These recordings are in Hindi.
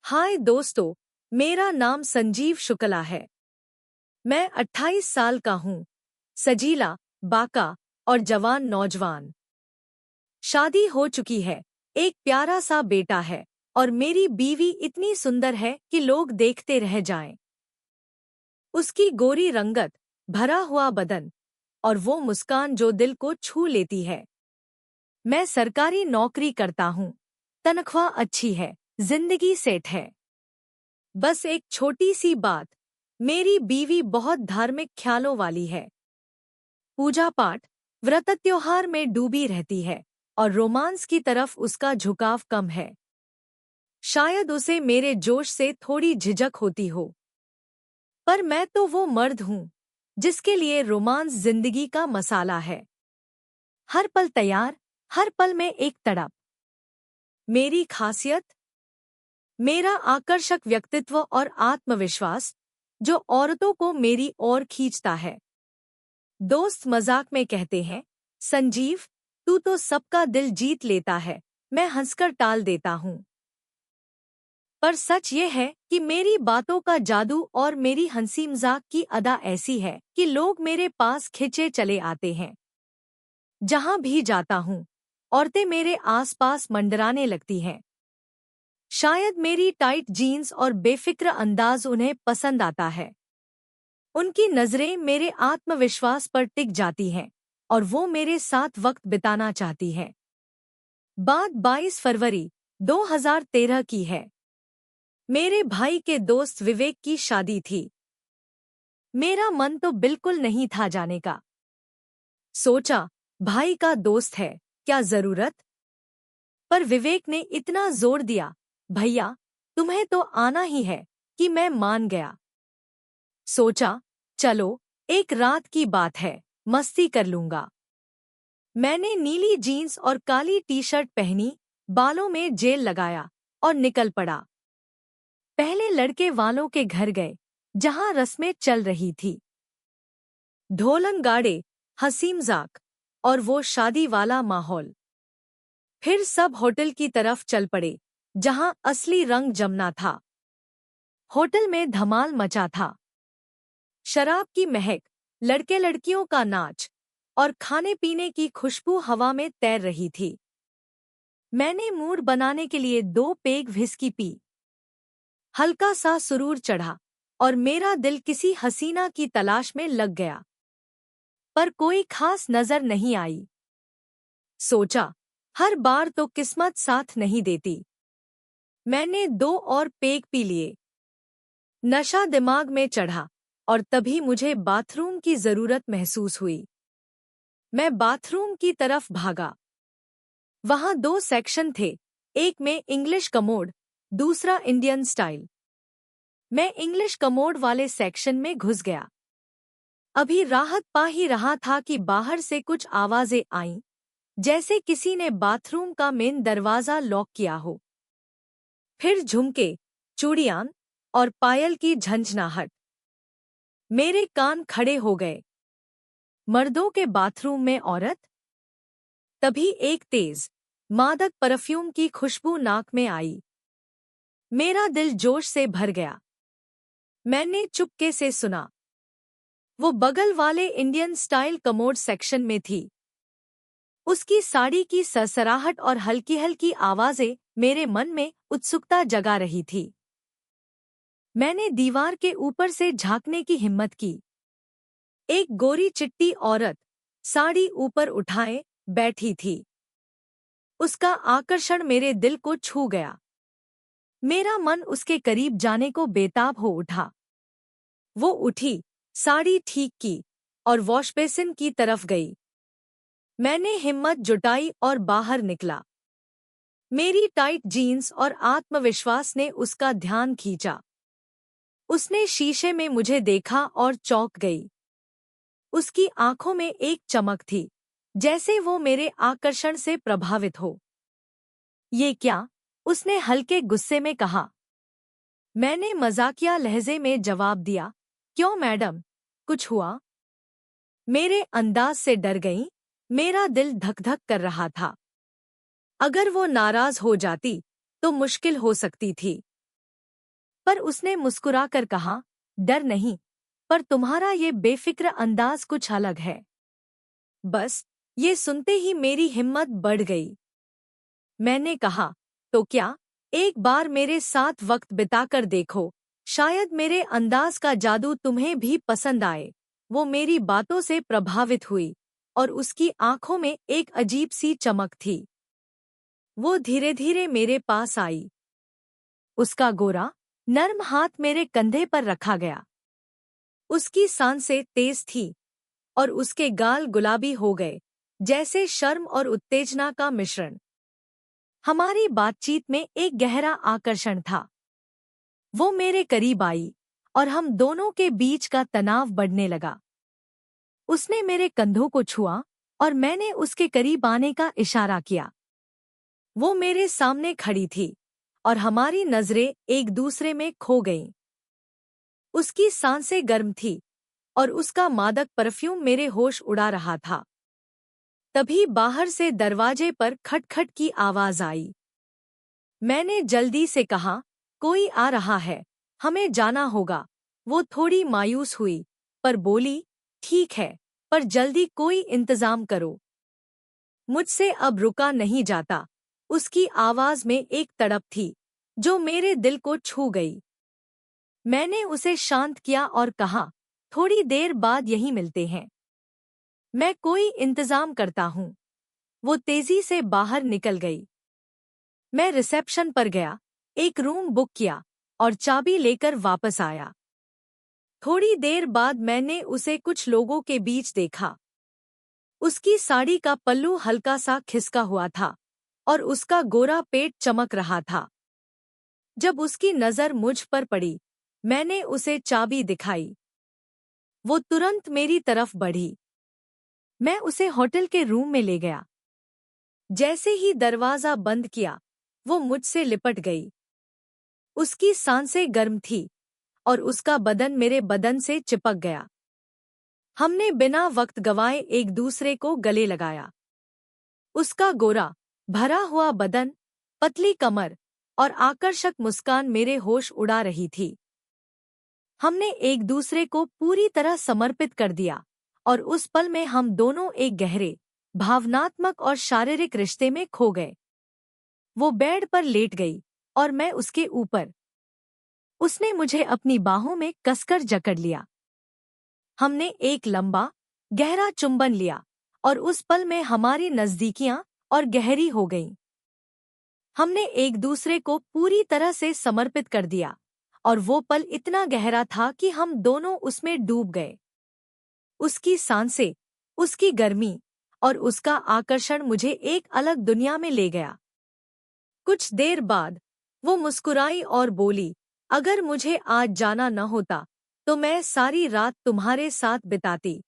हाय दोस्तों, मेरा नाम संजीव शुक्ला है। मैं 28 साल का हूँ, सजीला, बाका और जवान नौजवान। शादी हो चुकी है, एक प्यारा सा बेटा है और मेरी बीवी इतनी सुंदर है कि लोग देखते रह जाएं। उसकी गोरी रंगत, भरा हुआ बदन और वो मुस्कान जो दिल को छू लेती है। मैं सरकारी नौकरी करता हूँ, तनख्वाह अच्छी है, जिंदगी सेट है। बस एक छोटी सी बात, मेरी बीवी बहुत धार्मिक ख्यालों वाली है। पूजा पाठ, व्रत त्योहार में डूबी रहती है और रोमांस की तरफ उसका झुकाव कम है। शायद उसे मेरे जोश से थोड़ी झिझक होती हो, पर मैं तो वो मर्द हूँ जिसके लिए रोमांस जिंदगी का मसाला है। हर पल तैयार, हर पल में एक तड़प। मेरी खासियत, मेरा आकर्षक व्यक्तित्व और आत्मविश्वास जो औरतों को मेरी ओर खींचता है। दोस्त मजाक में कहते हैं, संजीव, तू तो सबका दिल जीत लेता है। मैं हंसकर टाल देता हूँ, पर सच ये है कि मेरी बातों का जादू और मेरी हंसी मजाक की अदा ऐसी है कि लोग मेरे पास खिंचे चले आते हैं। जहां भी जाता हूँ, औरतें मेरे आसपास मंडराने लगती हैं। शायद मेरी टाइट जीन्स और बेफिक्र अंदाज उन्हें पसंद आता है। उनकी नजरें मेरे आत्मविश्वास पर टिक जाती हैं और वो मेरे साथ वक्त बिताना चाहती हैं। बात 22 फरवरी 2013 की है। मेरे भाई के दोस्त विवेक की शादी थी। मेरा मन तो बिल्कुल नहीं था जाने का। सोचा, भाई का दोस्त है, क्या जरूरत। पर विवेक ने इतना जोर दिया, भैया तुम्हें तो आना ही है, कि मैं मान गया। सोचा, चलो एक रात की बात है, मस्ती कर लूंगा। मैंने नीली जीन्स और काली टी शर्ट पहनी, बालों में जेल लगाया और निकल पड़ा। पहले लड़के वालों के घर गए, जहां रस्में चल रही थी। ढोलन गाड़े, हंसी मजाक और वो शादी वाला माहौल। फिर सब होटल की तरफ चल पड़े, जहां असली रंग जमना था। होटल में धमाल मचा था। शराब की महक, लड़के लड़कियों का नाच और खाने पीने की खुशबू हवा में तैर रही थी। मैंने मूड बनाने के लिए 2 पेग व्हिस्की पी। हल्का सा सुरूर चढ़ा और मेरा दिल किसी हसीना की तलाश में लग गया, पर कोई खास नजर नहीं आई। सोचा, हर बार तो किस्मत साथ नहीं देती। मैंने 2 और पेग पी लिए। नशा दिमाग में चढ़ा और तभी मुझे बाथरूम की जरूरत महसूस हुई। मैं बाथरूम की तरफ भागा। वहां 2 सेक्शन थे, एक में इंग्लिश कमोड, दूसरा इंडियन स्टाइल। मैं इंग्लिश कमोड वाले सेक्शन में घुस गया। अभी राहत पा ही रहा था कि बाहर से कुछ आवाजें आईं, जैसे किसी ने बाथरूम का मेन दरवाजा लॉक किया हो। फिर झुमके, चूड़ियां और पायल की झंझनाहट। मेरे कान खड़े हो गए। मर्दों के बाथरूम में औरत। तभी एक तेज, मादक परफ्यूम की खुशबू नाक में आई। मेरा दिल जोश से भर गया। मैंने चुपके से सुना। वो बगल वाले इंडियन स्टाइल कमोड सेक्शन में थी। उसकी साड़ी की सरसराहट और हल्की हल्की आवाजें मेरे मन में उत्सुकता जगा रही थी। मैंने दीवार के ऊपर से झांकने की हिम्मत की। एक गोरी चिट्टी औरत, साड़ी ऊपर उठाए, बैठी थी। उसका आकर्षण मेरे दिल को छू गया। मेरा मन उसके करीब जाने को बेताब हो उठा। वो उठी, साड़ी ठीक की और वॉश बेसिन की तरफ गई। मैंने हिम्मत जुटाई और बाहर निकला। मेरी टाइट जीन्स और आत्मविश्वास ने उसका ध्यान खींचा। उसने शीशे में मुझे देखा और चौंक गई। उसकी आंखों में एक चमक थी, जैसे वो मेरे आकर्षण से प्रभावित हो। ये क्या? उसने हल्के गुस्से में कहा। मैंने मजाकिया लहजे में जवाब दिया, क्यों मैडम, कुछ हुआ? मेरे अंदाज से डर गईं। मेरा दिल धक धक कर रहा था। अगर वो नाराज हो जाती तो मुश्किल हो सकती थी। पर उसने मुस्कुराकर कहा, डर नहीं, पर तुम्हारा ये बेफिक्र अंदाज कुछ अलग है। बस ये सुनते ही मेरी हिम्मत बढ़ गई। मैंने कहा, तो क्या, एक बार मेरे साथ वक्त बिताकर देखो, शायद मेरे अंदाज का जादू तुम्हें भी पसंद आए। वो मेरी बातों से प्रभावित हुई और उसकी आंखों में एक अजीब सी चमक थी। वो धीरे धीरे मेरे पास आई। उसका गोरा, नर्म हाथ मेरे कंधे पर रखा गया। उसकी सांसें तेज थी और उसके गाल गुलाबी हो गए, जैसे शर्म और उत्तेजना का मिश्रण। हमारी बातचीत में एक गहरा आकर्षण था। वो मेरे करीब आई और हम दोनों के बीच का तनाव बढ़ने लगा। उसने मेरे कंधों को छुआ और मैंने उसके करीब आने का इशारा किया। वो मेरे सामने खड़ी थी और हमारी नजरें एक दूसरे में खो गईं। उसकी सांसें गर्म थी और उसका मादक परफ्यूम मेरे होश उड़ा रहा था। तभी बाहर से दरवाजे पर खटखट की आवाज आई। मैंने जल्दी से कहा, कोई आ रहा है, हमें जाना होगा। वो थोड़ी मायूस हुई, पर बोली, ठीक है, पर जल्दी कोई इंतजाम करो। मुझसे अब रुका नहीं जाता। उसकी आवाज में एक तड़प थी जो मेरे दिल को छू गई। मैंने उसे शांत किया और कहा, थोड़ी देर बाद यहीं मिलते हैं। मैं कोई इंतजाम करता हूँ। वो तेजी से बाहर निकल गई। मैं रिसेप्शन पर गया, एक रूम बुक किया और चाबी लेकर वापस आया। थोड़ी देर बाद मैंने उसे कुछ लोगों के बीच देखा। उसकी साड़ी का पल्लू हल्का सा खिसका हुआ था और उसका गोरा पेट चमक रहा था। जब उसकी नजर मुझ पर पड़ी, मैंने उसे चाबी दिखाई। वो तुरंत मेरी तरफ बढ़ी। मैं उसे होटल के रूम में ले गया। जैसे ही दरवाजा बंद किया, वो मुझसे लिपट गई। उसकी सांसें गर्म थी और उसका बदन मेरे बदन से चिपक गया। हमने बिना वक्त गवाए एक दूसरे को गले लगाया। उसका गोरा, भरा हुआ बदन, पतली कमर और आकर्षक मुस्कान मेरे होश उड़ा रही थी। हमने एक दूसरे को पूरी तरह समर्पित कर दिया और उस पल में हम दोनों एक गहरे, भावनात्मक और शारीरिक रिश्ते में खो गए। वो बेड पर लेट गई और मैं उसके ऊपर। उसने मुझे अपनी बाहों में कसकर जकड़ लिया। हमने एक लंबा, गहरा चुंबन लिया और उस पल में हमारी नजदीकियां और गहरी हो गईं। हमने एक दूसरे को पूरी तरह से समर्पित कर दिया और वो पल इतना गहरा था कि हम दोनों उसमें डूब गए। उसकी सांसें, उसकी गर्मी और उसका आकर्षण मुझे एक अलग दुनिया में ले गया। कुछ देर बाद वो मुस्कुराई और बोली, अगर मुझे आज जाना न होता तो मैं सारी रात तुम्हारे साथ बिताती।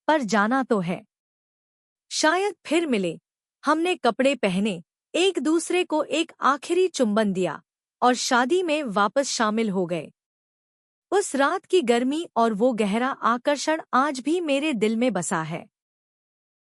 पर जाना तो है। शायद फिर मिले। हमने कपड़े पहने, एक दूसरे को एक आखिरी चुंबन दिया और शादी में वापस शामिल हो गए। उस रात की गर्मी और वो गहरा आकर्षण आज भी मेरे दिल में बसा है।